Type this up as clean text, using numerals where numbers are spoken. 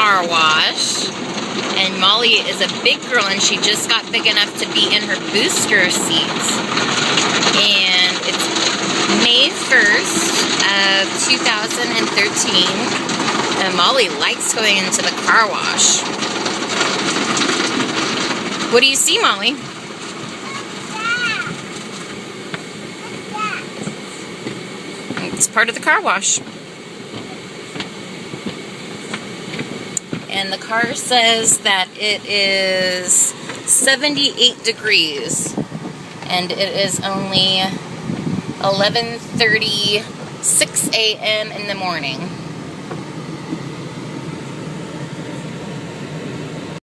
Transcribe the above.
car wash. And Molly is a big girl and she just got big enough to be in her booster seat. And it's May 1st of 2013. And Molly likes going into the car wash. What do you see, Molly? It's part of the car wash. And the car says that it is 78 degrees. And it is only 11:36 a.m. in the morning.